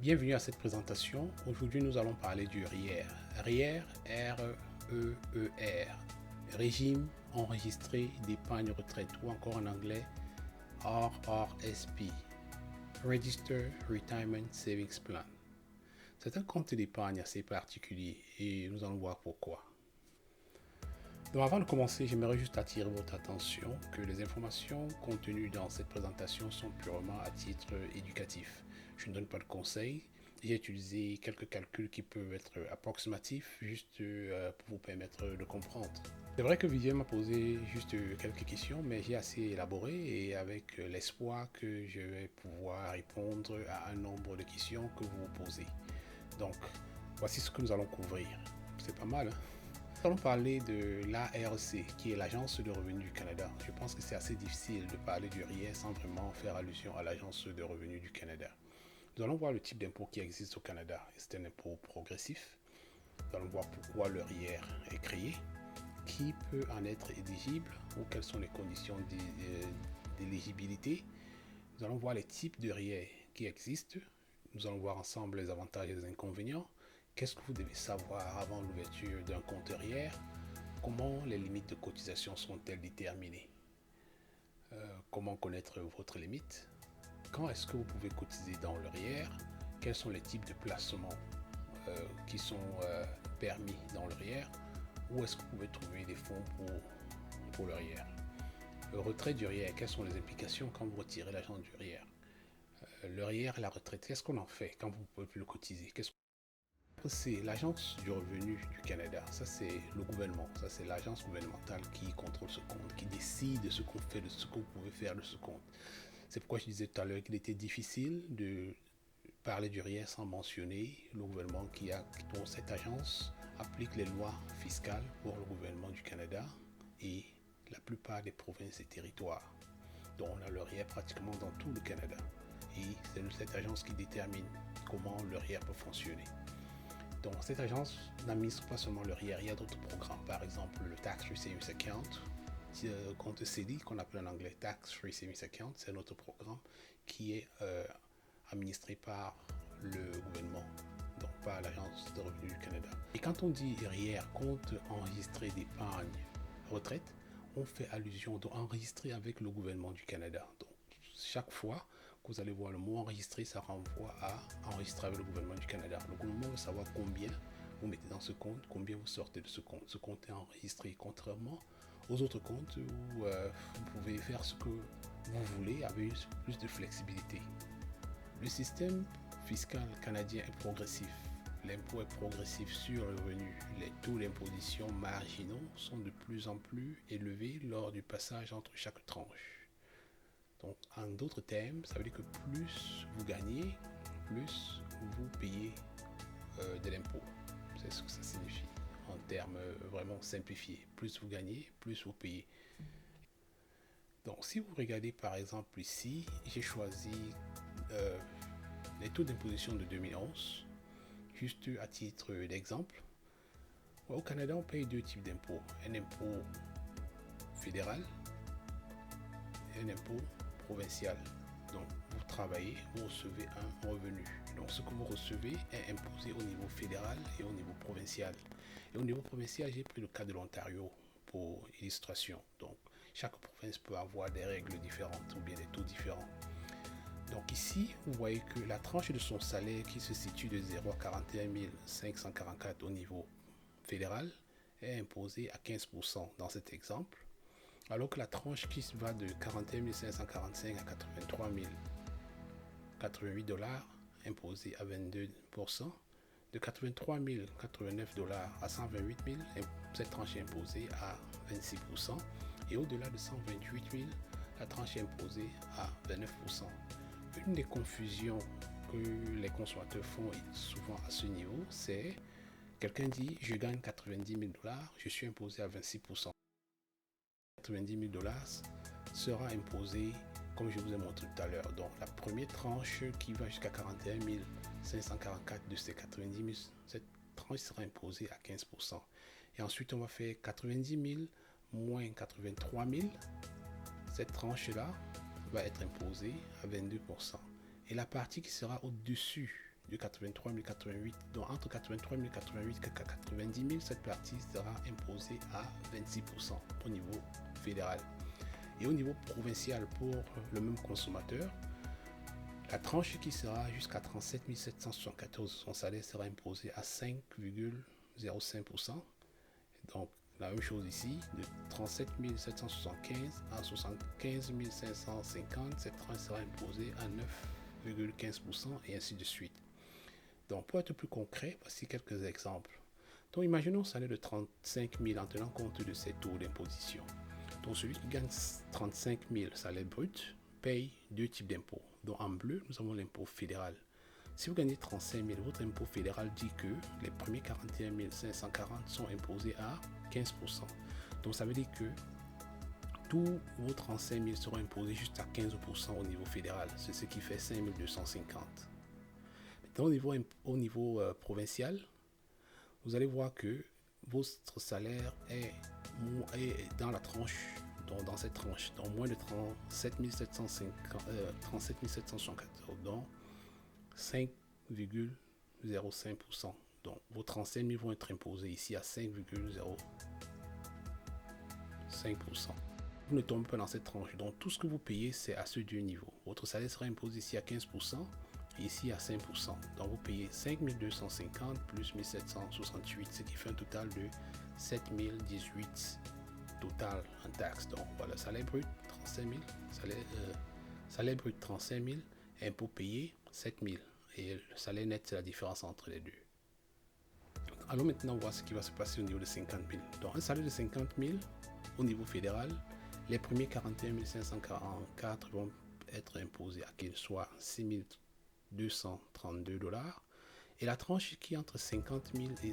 Bienvenue à cette présentation. Aujourd'hui, nous allons parler du RIER. RIER, R-E-E-R, Régime enregistré d'épargne retraite, ou encore en anglais RRSP, Register Retirement Savings Plan. C'est un compte d'épargne assez particulier et nous allons voir pourquoi. Donc avant de commencer, j'aimerais juste attirer votre attention que les informations contenues dans cette présentation sont purement à titre éducatif. Je ne donne pas de conseils. J'ai utilisé quelques calculs qui peuvent être approximatifs juste pour vous permettre de comprendre. C'est vrai que Vivien m'a posé juste quelques questions, mais j'ai assez élaboré et avec l'espoir que je vais pouvoir répondre à un nombre de questions que vous vous posez. Donc, voici ce que nous allons couvrir. C'est pas mal, hein? Nous allons parler de l'ARC, qui est l'Agence de revenus du Canada. Je pense que c'est assez difficile de parler du RIER sans vraiment faire allusion à l'Agence de revenus du Canada. Nous allons voir le type d'impôt qui existe au Canada. C'est un impôt progressif. Nous allons voir pourquoi le RIER est créé, qui peut en être éligible ou quelles sont les conditions d'éligibilité. Nous allons voir les types de RIER qui existent. Nous allons voir ensemble les avantages et les inconvénients. Qu'est-ce que vous devez savoir avant l'ouverture d'un compte RIER? Comment les limites de cotisation sont-elles déterminées? Comment connaître votre limite? Quand est-ce que vous pouvez cotiser dans le RIER? Quels sont les types de placements qui sont permis dans le RIER? Où est-ce que vous pouvez trouver des fonds pour le RIER? Le retrait du RIER, quelles sont les implications quand vous retirez l'argent du RIER? Le RIER et la retraite, qu'est-ce qu'on en fait quand vous ne pouvez plus le cotiser? C'est l'Agence du revenu du Canada. Ça, c'est le gouvernement. Ça, c'est l'agence gouvernementale qui contrôle ce compte, qui décide de ce qu'on fait, de ce que vous pouvez faire de ce compte. C'est pourquoi je disais tout à l'heure qu'il était difficile de parler du RIER sans mentionner le gouvernement dont cette agence applique les lois fiscales pour le gouvernement du Canada et la plupart des provinces et territoires. Donc on a le RIER pratiquement dans tout le Canada. Et c'est cette agence qui détermine comment le RIER peut fonctionner. Donc cette agence n'administre pas seulement le RIER, il y a d'autres programmes, par exemple le Tax Free Savings Account, compte CELI qu'on appelle en anglais Tax Free Savings Account, c'est notre programme qui est administré par le gouvernement, donc par l'Agence de revenus du Canada. Et quand on dit RIER, compte enregistré d'épargne retraite, on fait allusion d'enregistrer avec le gouvernement du Canada. Donc chaque fois que vous allez voir le mot enregistré, ça renvoie à enregistrer avec le gouvernement du Canada. Le gouvernement veut savoir combien vous mettez dans ce compte, combien vous sortez de ce compte. Ce compte est enregistré contrairement aux autres comptes où vous pouvez faire ce que vous voulez avec plus de flexibilité. Le système fiscal canadien est progressif. L'impôt est progressif sur le revenu. Les taux d'imposition marginaux sont de plus en plus élevés lors du passage entre chaque tranche. Donc, en d'autres termes, ça veut dire que plus vous gagnez, plus vous payez de l'impôt. C'est ce que ça signifie en termes vraiment simplifiés. Plus vous gagnez, plus vous payez. Donc, si vous regardez par exemple ici, j'ai choisi les taux d'imposition de 2011, juste à titre d'exemple. Au Canada, on paye deux types d'impôts. Un impôt fédéral et un impôt provincial. Donc, vous travaillez, vous recevez un revenu. Donc, ce que vous recevez est imposé au niveau fédéral et au niveau provincial. Et au niveau provincial, j'ai pris le cas de l'Ontario pour illustration. Donc, chaque province peut avoir des règles différentes ou bien des taux différents. Donc ici, vous voyez que la tranche de son salaire qui se situe de 0 à 41 544 au niveau fédéral est imposée à 15% dans cet exemple, alors que la tranche qui va de 41 545 à 83 088 dollars imposée à 22%, de 83 089 dollars à 128 000, cette tranche est imposée à 26%, et au-delà de 128 000, la tranche est imposée à 29%. Une des confusions que les consommateurs font souvent à ce niveau, c'est quelqu'un dit je gagne 90 000 dollars, je suis imposé à 26%. 90 000 dollars sera imposé comme je vous ai montré tout à l'heure. Donc la première tranche qui va jusqu'à 41 544 de ces 90 000, cette tranche sera imposée à 15%. Et ensuite on va faire 90 000 moins 83 000. Cette tranche-là va être imposée à 22%. Et la partie qui sera au-dessus de 83 088, donc entre 83 088 et 90 000, cette partie sera imposée à 26% au niveau fédéral. Et au niveau provincial, pour le même consommateur, la tranche qui sera jusqu'à 37 774, son salaire sera imposé à 5,05%. Donc, la même chose ici, de 37 775 à 75 550, cette tranche sera imposée à 9,15% et ainsi de suite. Donc, pour être plus concret, voici quelques exemples. Donc, imaginons un salaire de 35 000 en tenant compte de ces taux d'imposition. Donc, celui qui gagne 35 000 salaire brut paye deux types d'impôts. Donc, en bleu, nous avons l'impôt fédéral. Si vous gagnez 35 000, votre impôt fédéral dit que les premiers 41 540 sont imposés à 15%. Donc, ça veut dire que tous vos 35 000 seront imposés juste à 15% au niveau fédéral. C'est ce qui fait 5 250. Maintenant, au niveau provincial, vous allez voir que votre salaire est dans la tranche, dans cette tranche, dans moins de 37 774, donc 5,05%. Donc, vos 35 000 vont être imposés ici à 5,05%. Vous ne tombez pas dans cette tranche. Donc, tout ce que vous payez, c'est à ce deux niveaux. Votre salaire sera imposé ici à 15%. Ici à 5%. Donc vous payez 5 250 plus 1768, ce qui fait un total de 7 018 total en taxes. Donc voilà, salaire brut 35 000, salaire brut 35 000, impôt payé 7 000. Et le salaire net, c'est la différence entre les deux. Allons maintenant voir ce qui va se passer au niveau de 50 000. Donc un salaire de 50 000 au niveau fédéral, les premiers 41 544 vont être imposés à qu'il soit 6 232 $, et la tranche qui est entre 50 000 et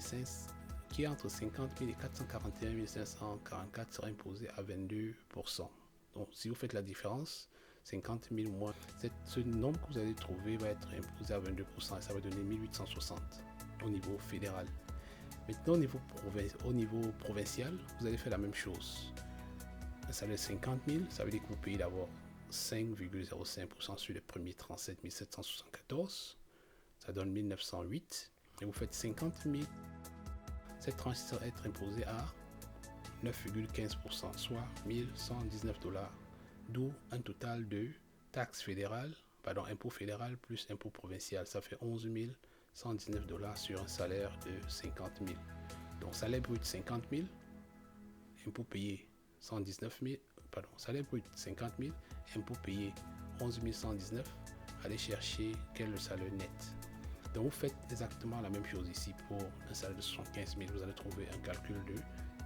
441 544 sera imposée à 22%. Donc si vous faites la différence, 50 000 moins, ce nombre que vous allez trouver va être imposé à 22% et ça va donner 1860 au niveau fédéral. Maintenant au niveau provincial, vous allez faire la même chose. Un salaire de 50 000, ça veut dire que vous payez d'abord 5,05% sur les premiers 37 774, ça donne 1908, et vous faites 50 000, cette tranche va être imposée à 9,15%, soit 1119 $, d'où un total de taxes fédérales, impôt fédéral plus impôt provincial, ça fait 11 119 $ sur un salaire de 50 000. Donc salaire brut 50 000, impôt payé 119 000, salaire brut 50 000, impôt payé 11 119, allez chercher quel est le salaire net. Donc vous faites exactement la même chose ici pour un salaire de 75 000, vous allez trouver un calcul de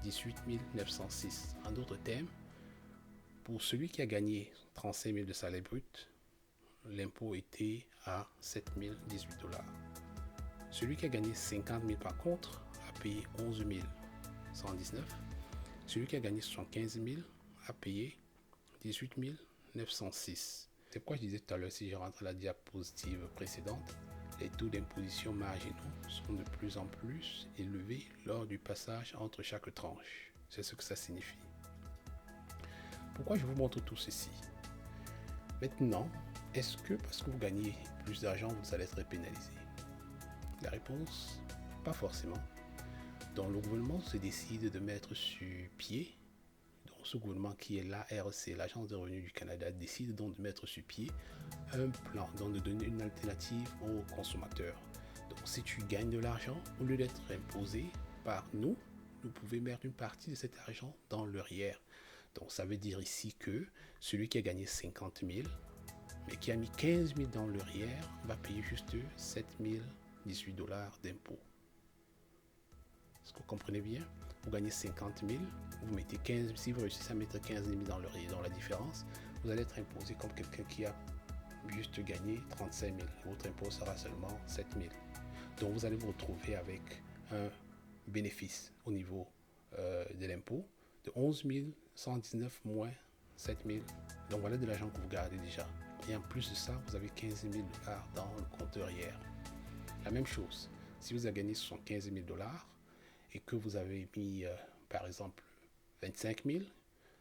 18 906. En d'autres termes, pour celui qui a gagné 35 000 de salaire brut, l'impôt était à 7 018 $. Celui qui a gagné 50 000 par contre a payé 11 119. Celui qui a gagné 75 000 a payé 18 906. C'est pourquoi je disais tout à l'heure, si je rentre à la diapositive précédente, les taux d'imposition marginaux sont de plus en plus élevés lors du passage entre chaque tranche. C'est ce que ça signifie. Pourquoi je vous montre tout ceci? Maintenant, est-ce que parce que vous gagnez plus d'argent, vous allez être pénalisé? La réponse, pas forcément. Donc le gouvernement se décide de mettre sur pied, donc ce gouvernement qui est l'ARC, l'Agence des revenus du Canada, décide donc de mettre sur pied un plan, donc de donner une alternative aux consommateurs. Donc si tu gagnes de l'argent, au lieu d'être imposé par nous, vous pouvez mettre une partie de cet argent dans le REER. Donc ça veut dire ici que celui qui a gagné 50 000, mais qui a mis 15 000 dans le REER, va payer juste 7 018 $ d'impôts. Est-ce que vous comprenez bien? Vous gagnez 50 000, vous mettez 15 000, si vous réussissez à mettre 15 000 dans le REER, dans la différence, vous allez être imposé comme quelqu'un qui a juste gagné 35 000. Votre impôt sera seulement 7 000. Donc vous allez vous retrouver avec un bénéfice au niveau de l'impôt de 11 119 moins 7 000. Donc voilà de l'argent que vous gardez déjà. Et en plus de ça, vous avez 15 000 $ dans le compte REER. La même chose, si vous avez gagné 75 000 $ et que vous avez mis, par exemple, 25 000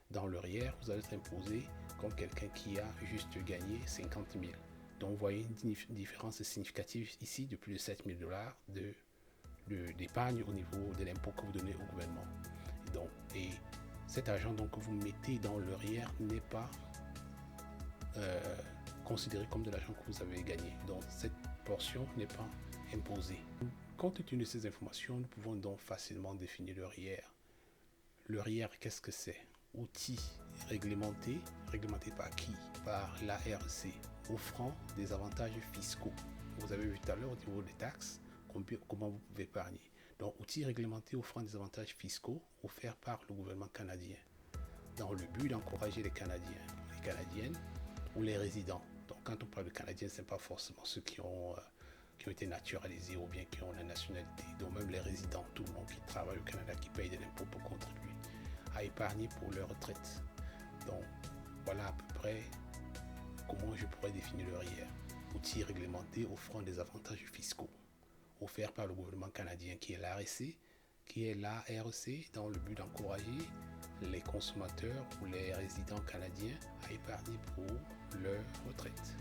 dans le REER, vous allez être imposé comme quelqu'un qui a juste gagné 50 000. Donc vous voyez une différence significative ici de plus de 7 000 dollars d'épargne au niveau de l'impôt que vous donnez au gouvernement. Et cet argent donc, que vous mettez dans le RIER n'est pas considéré comme de l'argent que vous avez gagné. Donc cette portion n'est pas imposée. Compte tenu de ces informations, nous pouvons donc facilement définir le RIER. Le RIER, qu'est-ce que c'est? Outil réglementé par qui? Par l'ARC, offrant des avantages fiscaux. Vous avez vu tout à l'heure au niveau des taxes, comment vous pouvez épargner. Donc, outil réglementé offrant des avantages fiscaux offerts par le gouvernement canadien, dans le but d'encourager les Canadiens, les Canadiennes ou les résidents. Donc, quand on parle de Canadiens, ce n'est pas forcément ceux qui ont été naturalisés ou bien qui ont la nationalité. Donc, même les résidents, tout le monde qui travaille au Canada, qui paye de l'impôt pour contribuer à épargner pour leur retraite. Donc, voilà à peu près comment je pourrais définir le RIER. Outil réglementé offrant des avantages fiscaux offerts par le gouvernement canadien qui est l'ARC, dans le but d'encourager les consommateurs ou les résidents canadiens à épargner pour leur retraite.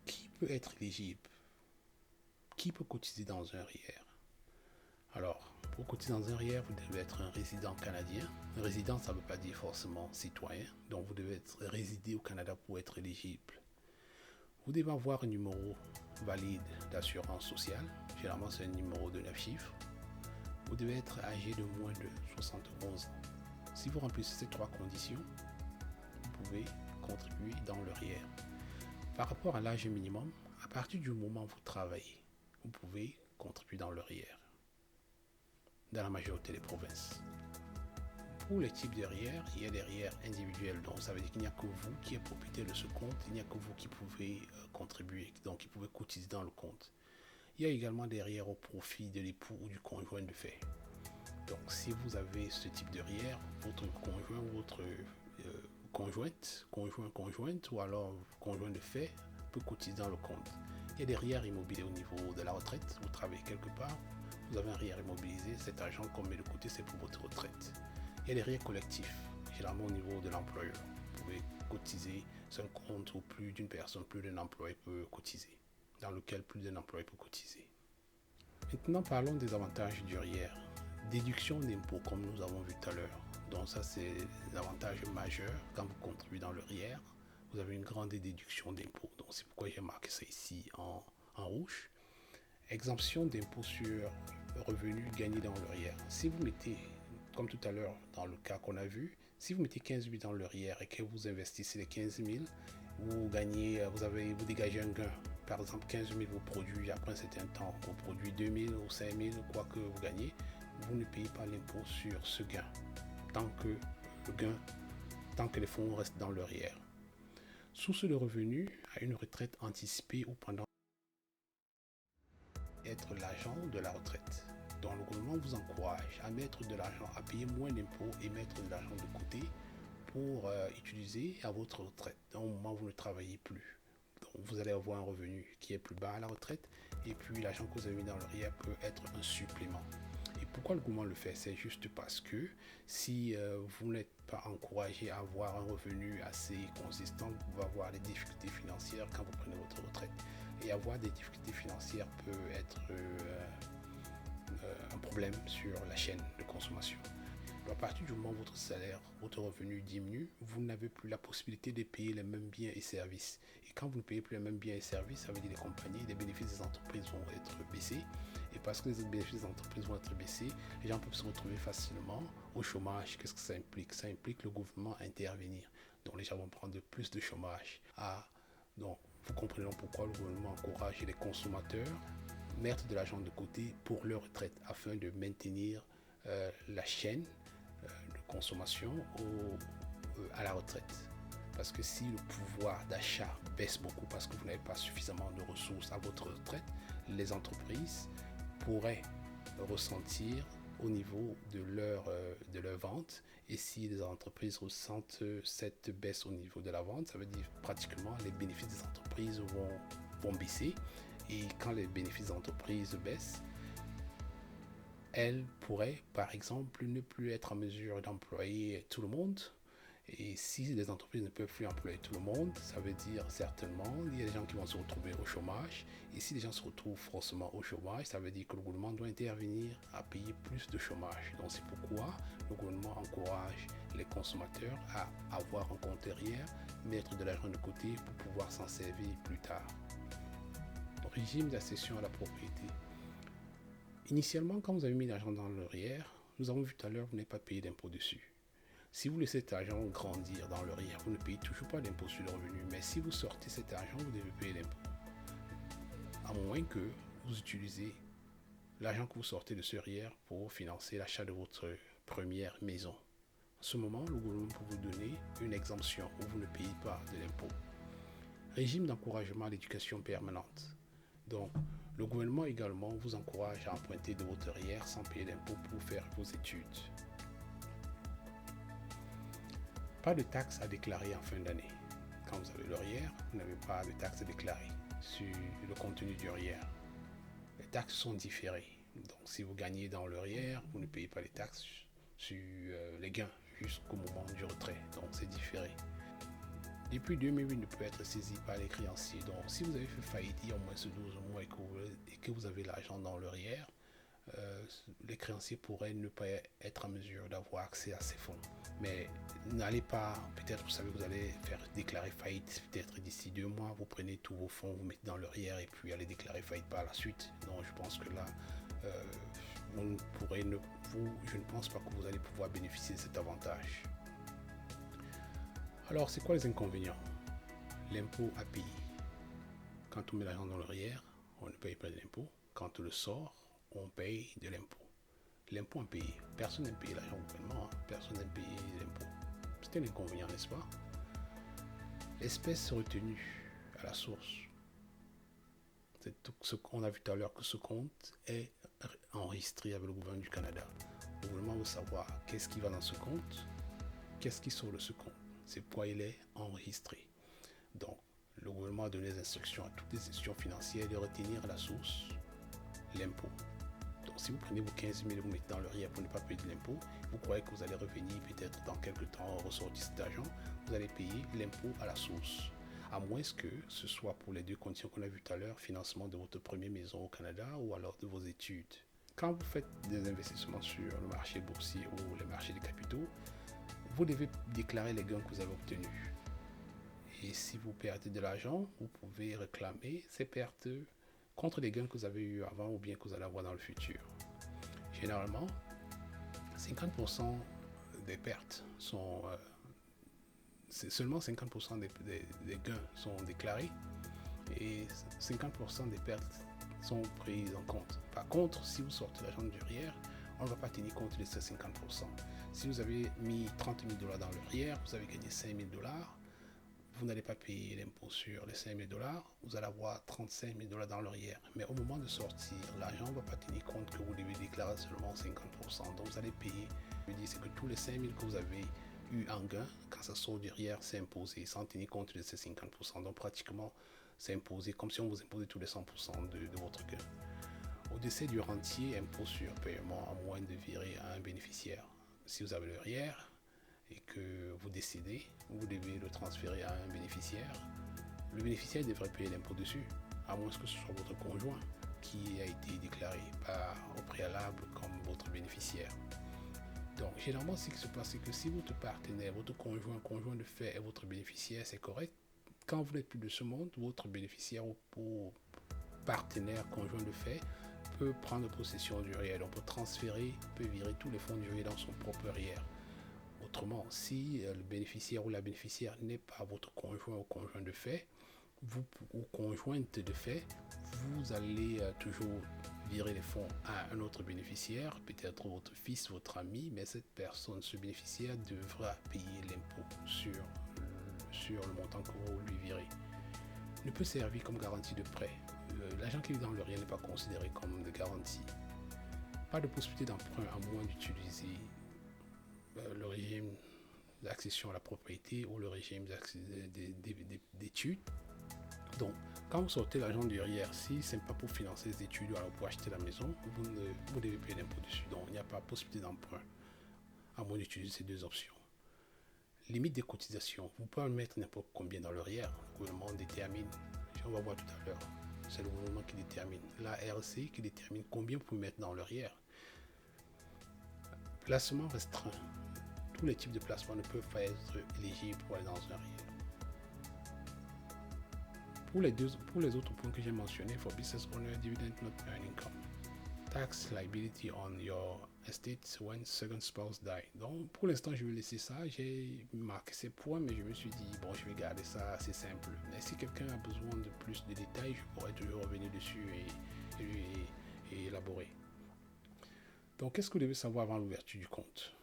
Qui peut être éligible? Qui peut cotiser dans un RIER? Alors, pour cotiser dans un RIER, vous devez être un résident canadien. Un résident, ça ne veut pas dire forcément citoyen. Donc, vous devez être résidé au Canada pour être éligible. Vous devez avoir un numéro valide d'assurance sociale. Généralement, c'est un numéro de 9 chiffres. Vous devez être âgé de moins de 71 ans. Si vous remplissez ces 3 conditions, vous pouvez contribuer dans le RIER. Par rapport à l'âge minimum, à partir du moment où vous travaillez, vous pouvez contribuer dans le RIER, dans la majorité des provinces. Pour les types de RIER, il y a des RIER individuels, donc ça veut dire qu'il n'y a que vous qui êtes propriétaire de ce compte, il n'y a que vous qui pouvez contribuer, donc qui pouvez cotiser dans le compte. Il y a également des RIER au profit de l'époux ou du conjoint de fait. Donc si vous avez ce type de RIER, votre conjoint ou votre conjointe ou alors conjoint de fait peut cotiser dans le compte. Il y a des RIER immobiliers au niveau de la retraite, vous travaillez quelque part, vous avez un RIER immobilisé, cet argent qu'on met de côté, c'est pour votre retraite. Il y a des RIER collectifs, généralement au niveau de l'employeur. Vous pouvez cotiser sur un compte où plus d'une personne, plus d'un employé peut cotiser, dans lequel plus d'un employé peut cotiser. Maintenant, parlons des avantages du RIER. Déduction d'impôts, comme nous avons vu tout à l'heure. Donc ça, c'est l'avantage majeur. Quand vous contribuez dans le RIER, vous avez une grande déduction d'impôts. Donc c'est pourquoi j'ai marqué ça ici en rouge. Exemption d'impôts sur revenus gagnés dans le RIER. Si vous mettez, comme tout à l'heure dans le cas qu'on a vu, si vous mettez 15 000 dans le RIER et que vous investissez les 15 000, vous dégagez un gain. Par exemple, 15 000 vous produit après un certain temps, vous produit 2 000 ou 5 000, quoi que vous gagnez, vous ne payez pas l'impôt sur ce gain, tant que les fonds restent dans le RIER. Source de revenus à une retraite anticipée ou pendant être l'agent de la retraite. Donc le gouvernement vous encourage à mettre de l'argent, à payer moins d'impôts et mettre de l'argent de côté pour utiliser à votre retraite. Donc au moment où vous ne travaillez plus. Donc vous allez avoir un revenu qui est plus bas à la retraite et puis l'argent que vous avez mis dans le RIER peut être un supplément. Et pourquoi le gouvernement le fait? C'est juste parce que si vous n'êtes pas encouragé à avoir un revenu assez consistant, vous pouvez avoir des difficultés financières quand vous prenez votre retraite. Et avoir des difficultés financières peut être un problème sur la chaîne de consommation. Donc à partir du moment où votre salaire, votre revenu diminue, vous n'avez plus la possibilité de payer les mêmes biens et services. Et quand vous ne payez plus les mêmes biens et services, ça veut dire que les compagnies, les bénéfices des entreprises vont être baissés. Et parce que les bénéfices des entreprises vont être baissés, les gens peuvent se retrouver facilement au chômage. Qu'est-ce que ça implique? Ça implique le gouvernement à intervenir. Donc les gens vont prendre plus de chômage. Donc vous comprenez pourquoi le gouvernement encourage les consommateurs à mettre de l'argent de côté pour leur retraite afin de maintenir la chaîne de consommation à la retraite. Parce que si le pouvoir d'achat baisse beaucoup parce que vous n'avez pas suffisamment de ressources à votre retraite, les entreprises pourraient ressentir au niveau de leur vente. Et si les entreprises ressentent cette baisse au niveau de la vente, ça veut dire pratiquement les bénéfices des entreprises vont baisser. Et quand les bénéfices des entreprises baissent, elles pourraient, par exemple, ne plus être en mesure d'employer tout le monde. Et si les entreprises ne peuvent plus employer tout le monde, ça veut dire certainement il y a des gens qui vont se retrouver au chômage. Et si les gens se retrouvent forcément au chômage, ça veut dire que le gouvernement doit intervenir à payer plus de chômage. Donc c'est pourquoi le gouvernement encourage les consommateurs à avoir un compte RIER, mettre de l'argent de côté pour pouvoir s'en servir plus tard. Régime d'accession à la propriété. Initialement, quand vous avez mis l'argent dans le RIER, nous avons vu tout à l'heure, vous n'avez pas payé d'impôt dessus. Si vous laissez cet argent grandir dans le RIER, vous ne payez toujours pas d'impôt sur le revenu. Mais si vous sortez cet argent, vous devez payer l'impôt. À moins que vous utilisez l'argent que vous sortez de ce RIER pour financer l'achat de votre première maison. En ce moment, le gouvernement peut vous donner une exemption où vous ne payez pas de l'impôt. Régime d'encouragement à l'éducation permanente. Donc, le gouvernement également vous encourage à emprunter de votre RIER sans payer d'impôt pour faire vos études. Pas de taxes à déclarer en fin d'année. Quand vous avez le RIER, vous n'avez pas de taxes à déclarer sur le contenu du RIER. Les taxes sont différées. Donc, si vous gagnez dans le RIER, vous ne payez pas les taxes sur les gains jusqu'au moment du retrait. Donc, c'est différé. Depuis 2008, ne peut être saisi par les créanciers. Donc, si vous avez fait faillite il y a au moins 12 mois et que vous avez l'argent dans le RIER, les créanciers pourraient ne pas être en mesure d'avoir accès à ces fonds. Mais n'allez pas, peut-être vous savez que vous allez faire déclarer faillite, peut-être d'ici 2 mois, vous prenez tous vos fonds, vous mettez dans le RIER et puis allez déclarer faillite par la suite. Non, je pense que là, je ne pense pas que vous allez pouvoir bénéficier de cet avantage. Alors, c'est quoi les inconvénients? L'impôt à payer. Quand on met l'argent dans le RIER, on ne paye pas de l'impôt. Quand on le sort, on paye de l'impôt. L'impôt à payer. Personne n'aime payer l'argent au gouvernement. Personne n'aime payer l'impôt. C'est un inconvénient, n'est-ce pas? L'espèce retenue à la source. C'est tout ce qu'on a vu tout à l'heure, que ce compte est enregistré avec le gouvernement du Canada. Le gouvernement veut savoir qu'est-ce qui va dans ce compte, qu'est-ce qui sort de ce compte. C'est pourquoi il est enregistré. Donc, le gouvernement a donné des instructions à toutes les institutions financières de retenir à la source l'impôt. Donc, si vous prenez vos 15 000 et vous mettez dans le RIER pour ne pas payer de l'impôt, vous croyez que vous allez revenir peut-être dans quelques temps ressortir cet argent, vous allez payer l'impôt à la source. À moins que ce soit pour les deux conditions qu'on a vues tout à l'heure, financement de votre première maison au Canada ou alors de vos études. Quand vous faites des investissements sur le marché boursier ou les marchés des capitaux, vous devez déclarer les gains que vous avez obtenus. Et si vous perdez de l'argent, vous pouvez réclamer ces pertes contre les gains que vous avez eus avant ou bien que vous allez avoir dans le futur. Généralement, 50% des pertes sont... seulement 50% des gains sont déclarés et 50% des pertes sont prises en compte. Par contre, si vous sortez l'argent du RIER, on ne va pas tenir compte de ces 50%. Si vous avez mis 30 000 $ dans le RIER, vous avez gagné 5 000 $, vous n'allez pas payer l'impôt sur les 5 000 $, vous allez avoir 35 000 $ dans le RIER. Mais au moment de sortir, l'argent ne va pas tenir compte que vous devez déclarer seulement 50%. Donc vous allez payer, c'est que tous les 5 000 que vous avez eu en gain, quand ça sort du RIER, c'est imposé sans tenir compte de ces 50%. Donc pratiquement, c'est imposé comme si on vous imposait tous les 100% de votre gain. Au décès du rentier, impôt sur paiement à moins de virer à un bénéficiaire. Si vous avez le RIER et que vous décédez, vous devez le transférer à un bénéficiaire. Le bénéficiaire devrait payer l'impôt dessus, à moins que ce soit votre conjoint qui a été déclaré au préalable comme votre bénéficiaire. Donc, généralement, ce qui se passe, c'est que si votre partenaire, votre conjoint de fait est votre bénéficiaire, c'est correct. Quand vous n'êtes plus de ce monde, votre bénéficiaire ou partenaire, conjoint de fait, peut prendre possession du RIER. On peut transférer, peut virer tous les fonds du RIER dans son propre RIER. Autrement, si le bénéficiaire ou la bénéficiaire n'est pas votre conjoint ou conjoint de fait, vous ou conjointe de fait, vous allez toujours virer les fonds à un autre bénéficiaire, peut-être votre fils, votre ami, mais cette personne, ce bénéficiaire devra payer l'impôt sur le montant que vous lui virez. Ne peut servir comme garantie de prêt. L'argent qui est dans le RIER n'est pas considéré comme de garantie. Pas de possibilité d'emprunt à moins d'utiliser le régime d'accession à la propriété ou le régime d'études. Donc, quand vous sortez l'argent du RIER, si ce n'est pas pour financer les études ou alors pour acheter la maison, vous devez payer l'impôt dessus. Donc, il n'y a pas possibilité d'emprunt à moins d'utiliser ces deux options. Limite des cotisations. Vous pouvez mettre n'importe combien dans le RIER. Le gouvernement détermine. On va voir tout à l'heure. C'est le gouvernement qui détermine. La RC qui détermine combien vous pouvez mettre dans le RIER. Placement restreint. Tous les types de placements ne peuvent pas être éligibles pour aller dans un RIER. Pour les autres points que j'ai mentionnés, for business owner, dividend not earned income. Tax liability on your estate when second spouse die. Donc pour l'instant je vais laisser ça. J'ai marqué ces points, mais je me suis dit bon, je vais garder ça assez simple. Mais si quelqu'un a besoin de plus de détails, je pourrais toujours revenir dessus et élaborer. Donc qu'est-ce que vous devez savoir avant l'ouverture du compte?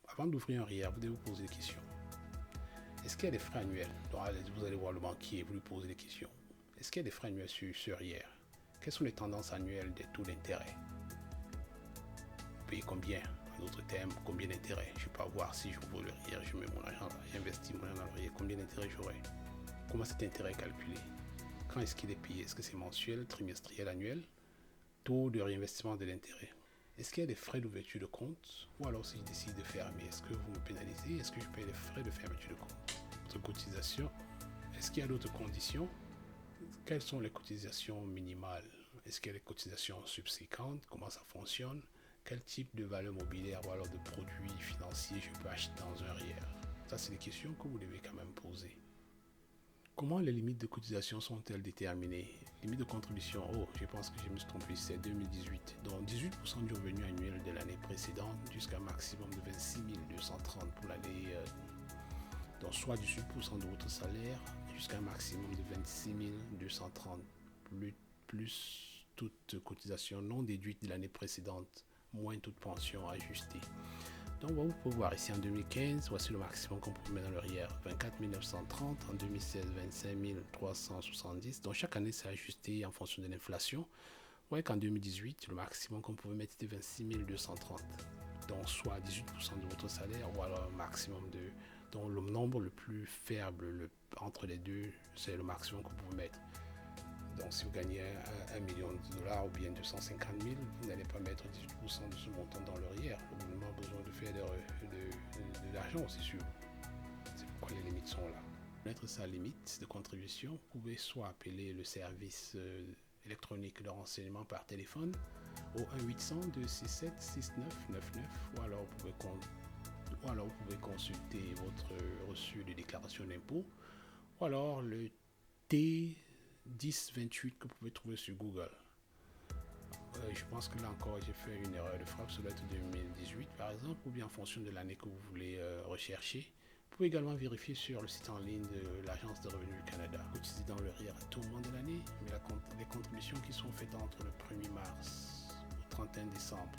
Avant d'ouvrir un RIER, vous devez vous poser des questions. Est-ce qu'il y a des frais annuels? Donc, vous allez voir le banquier et vous lui posez des questions. Est-ce qu'il y a des frais annuels sur ce RIER? Quelles sont les tendances annuelles des taux d'intérêt? Vous payez combien? En d'autres termes, combien d'intérêt? Je ne vais pas voir si j'ouvre le RIER, je mets mon argent là, j'investis mon argent dans le RIER, combien d'intérêt j'aurai? Comment cet intérêt est calculé? Quand est-ce qu'il est payé? Est-ce que c'est mensuel, trimestriel, annuel? Taux de réinvestissement de l'intérêt. Est-ce qu'il y a des frais d'ouverture de compte? Ou alors si je décide de fermer, est-ce que vous me pénalisez? Est-ce que je paye les frais de fermeture de compte? Votre cotisation. Est-ce qu'il y a d'autres conditions? Quelles sont les cotisations minimales? Est-ce qu'il y a des cotisations subséquentes? Comment ça fonctionne? Quel type de valeur mobilière ou alors de produits financiers je peux acheter dans un RIER? Ça, c'est des questions que vous devez quand même poser. Comment les limites de cotisation sont-elles déterminées? Limite de contribution, oh, je pense que je me suis trompé, c'est 2018. Donc 18% du revenu annuel de l'année précédente jusqu'à un maximum de 26 230 pour l'année, donc soit 18% de votre salaire jusqu'à un maximum de 26 230 plus toute cotisation non déduite de l'année précédente, moins toute pension ajustée. Donc vous pouvez voir ici en 2015, voici le maximum qu'on peut mettre dans le RIER, 24 930, en 2016 25 370, donc chaque année c'est ajusté en fonction de l'inflation. Vous voyez qu'en 2018, le maximum qu'on pouvait mettre était 26 230, donc soit 18% de votre salaire ou alors un maximum de... Donc le nombre le plus faible entre les deux, c'est le maximum que vous pouvez mettre. Donc si vous gagnez 1 million de dollars ou bien 250 000, vous n'allez pas mettre 18% de ce montant dans le RIER. Le gouvernement a besoin de faire de l'argent, c'est sûr. C'est pourquoi les limites sont là. Pour mettre sa limite de contribution, vous pouvez soit appeler le service électronique de renseignement par téléphone au 1-800-267-6999 ou alors vous pouvez consulter votre reçu de déclaration d'impôt ou alors le T1028 que vous pouvez trouver sur Google. Je pense que là encore j'ai fait une erreur de frappe, ça doit être 2018 par exemple, ou bien en fonction de l'année que vous voulez rechercher. Vous pouvez également vérifier sur le site en ligne de l'Agence de revenus du Canada. Cotiser dans le RIER à tout moment de l'année, mais les contributions qui sont faites entre le 1er mars au 31 décembre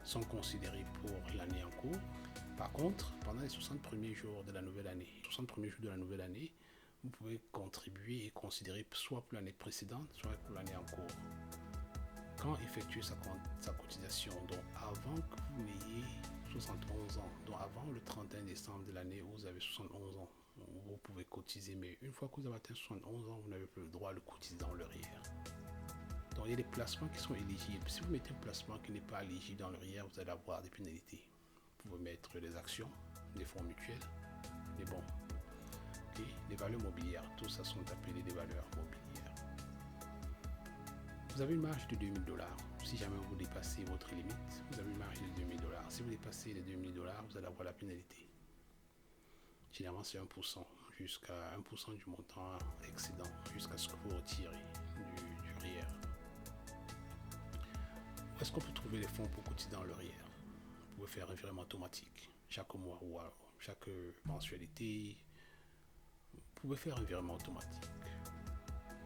sont considérées pour l'année en cours. Par contre, pendant les 60 premiers jours de la nouvelle année, vous pouvez contribuer et considérer soit pour l'année précédente, soit pour l'année en cours. Quand effectuer sa cotisation, donc avant que vous n'ayez 71 ans, donc avant le 31 décembre de l'année où vous avez 71 ans, vous pouvez cotiser, mais une fois que vous avez atteint 71 ans, vous n'avez plus le droit de cotiser dans le RIER. Donc il y a des placements qui sont éligibles. Si vous mettez un placement qui n'est pas éligible dans le RIER, vous allez avoir des pénalités. Vous pouvez mettre des actions, des fonds mutuels, des bons. Okay. Les valeurs mobilières, tout ça sont appelés des valeurs mobilières. Vous avez une marge de 2000 $. Si jamais vous dépassez votre limite, vous avez une marge de 2000 $. Si vous dépassez les 2000 $, vous allez avoir la pénalité. Généralement, c'est 1%, jusqu'à 1% du montant excédent, jusqu'à ce que vous retirez du RIER. Où est-ce qu'on peut trouver les fonds pour cotiser dans le RIER? Vous pouvez faire un virement automatique chaque mois ou chaque mensualité. Vous pouvez faire un virement automatique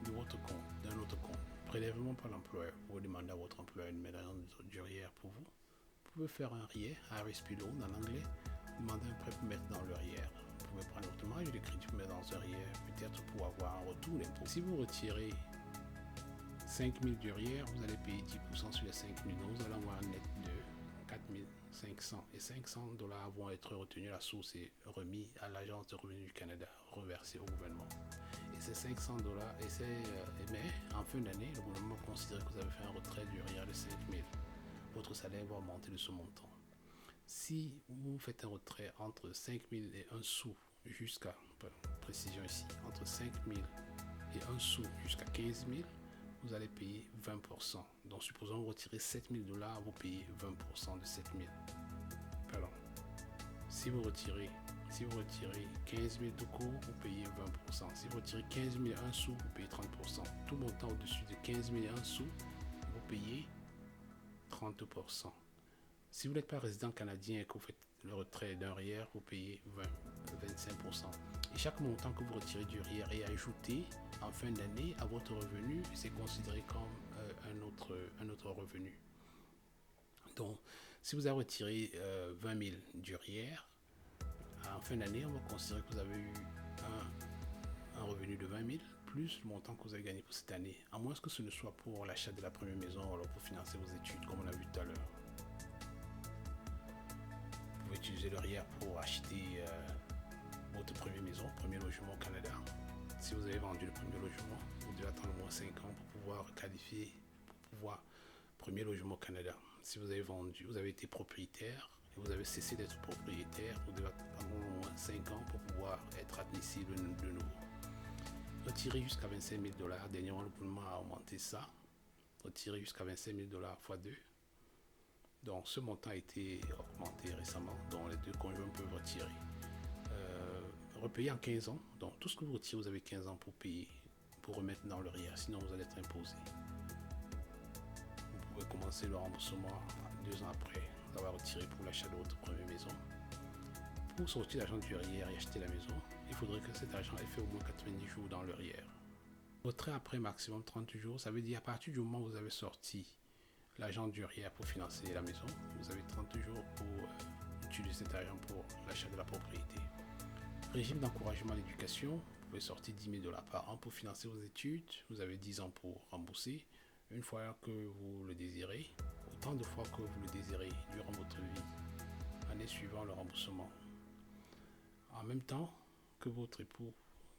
de votre compte, d'un autre compte. Prélèvement par l'employeur. Vous demandez à votre employeur de mettre du RIER pour vous. Vous pouvez faire un RIER, RSP loan en anglais. Demandez un prêt pour mettre dans le RIER. Vous pouvez prendre votre marge de crédit pour mettre dans un RIER, peut-être pour avoir un retour d'impôt. Si vous retirez 5 000 du RIER, vous allez payer 10% sur les 5 000. Donc vous allez avoir un net de 4 500 et 500 $ vont être retenus à la source et remis à l'Agence de revenus du Canada, reversés au gouvernement. Et ces 500 $, mais en fin d'année, le gouvernement considère que vous avez fait un retrait du RIER de 5 000. Votre salaire va augmenter de ce montant. Si vous faites un retrait entre 5000 et 1 sou jusqu'à, précision ici, entre 5000 et 1 sou jusqu'à 15 000, vous allez payer 20%. Donc supposons vous retirez 7 000 $, vous payez 20% de 7 000. Alors, si vous retirez 15 000 tout court, vous payez 20%. Si vous retirez 15 000 et 1 sou, vous payez 30%. Tout montant au-dessus de 15 000 et 1 sou, vous payez 30%. Si vous n'êtes pas résident canadien et que vous faites le retrait d'un REER, vous payez 25%. Et chaque montant que vous retirez du REER est ajouté en fin d'année à votre revenu, c'est considéré comme un autre revenu. Donc, si vous avez retiré 20 000 du REER, en fin d'année, on va considérer que vous avez eu un revenu de 20 000 plus le montant que vous avez gagné pour cette année, à moins que ce ne soit pour l'achat de la première maison ou alors pour financer vos études, comme on a vu tout à l'heure. Vous pouvez utiliser le REER pour acheter votre première maison, premier logement au Canada. Si vous avez vendu le premier logement, vous devez attendre au moins 5 ans pour pouvoir qualifier pour pouvoir premier logement au Canada. Si vous avez vendu, vous avez été propriétaire et vous avez cessé d'être propriétaire, vous devez attendre au moins 5 ans pour pouvoir être admissible de nouveau. Retirer jusqu'à 25 000 $. Dernièrement, le gouvernement a augmenté ça. Retirer jusqu'à 25 000 $ x2. Donc, ce montant a été augmenté récemment. Donc, les deux conjoints peuvent retirer. Repayer en 15 ans. Donc, tout ce que vous retirez, vous avez 15 ans pour payer, pour remettre dans le REER. Sinon, vous allez être imposé. Vous pouvez commencer le remboursement 2 ans après avoir retiré pour l'achat de votre première maison. Pour sortir l'argent du REER et acheter la maison, il faudrait que cet argent ait fait au moins 90 jours dans le REER. Retrait après maximum 30 jours, ça veut dire à partir du moment où vous avez sorti l'argent du REER pour financer la maison, vous avez 30 jours pour utiliser cet argent pour l'achat de la propriété. Régime d'encouragement à l'éducation, vous pouvez sortir 10 000 $ par an pour financer vos études, vous avez 10 ans pour rembourser, une fois que vous le désirez, autant de fois que vous le désirez durant votre vie, année suivant le remboursement. En même temps que votre époux,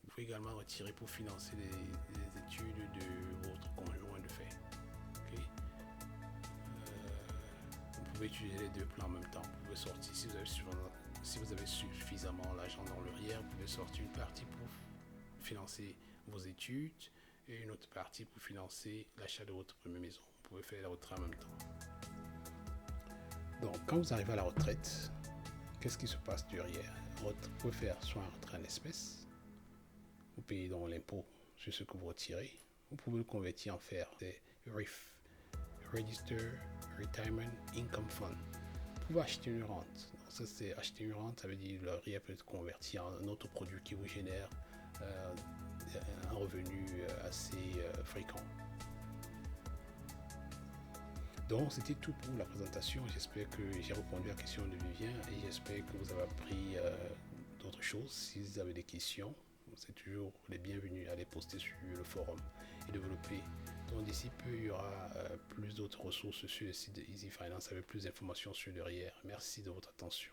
vous pouvez également retirer pour financer les études de votre conjoint de fait. Okay? Vous pouvez utiliser les deux plans en même temps. Vous pouvez sortir, si vous avez suffisamment l'argent dans le REER, vous pouvez sortir une partie pour financer vos études et une autre partie pour financer l'achat de votre première maison. Vous pouvez faire la retraite en même temps. Donc, quand vous arrivez à la retraite, qu'est-ce qui se passe du REER? Vous pouvez faire soit un retrait en espèces, vous payez donc l'impôt sur ce que vous retirez. Vous pouvez le convertir en faire des RIF, Register Retirement Income Fund. Vous pouvez acheter une rente. Donc ça, c'est acheter une rente, ça veut dire que le REER peut être converti en un autre produit qui vous génère un revenu assez fréquent. Donc c'était tout pour la présentation. J'espère que j'ai répondu à la question de Vivien et j'espère que vous avez appris d'autres choses. Si vous avez des questions, c'est toujours les bienvenus à les poster sur le forum et développer. Donc d'ici peu, il y aura plus d'autres ressources sur le site de Easy Finance avec plus d'informations sur le REER. Merci de votre attention.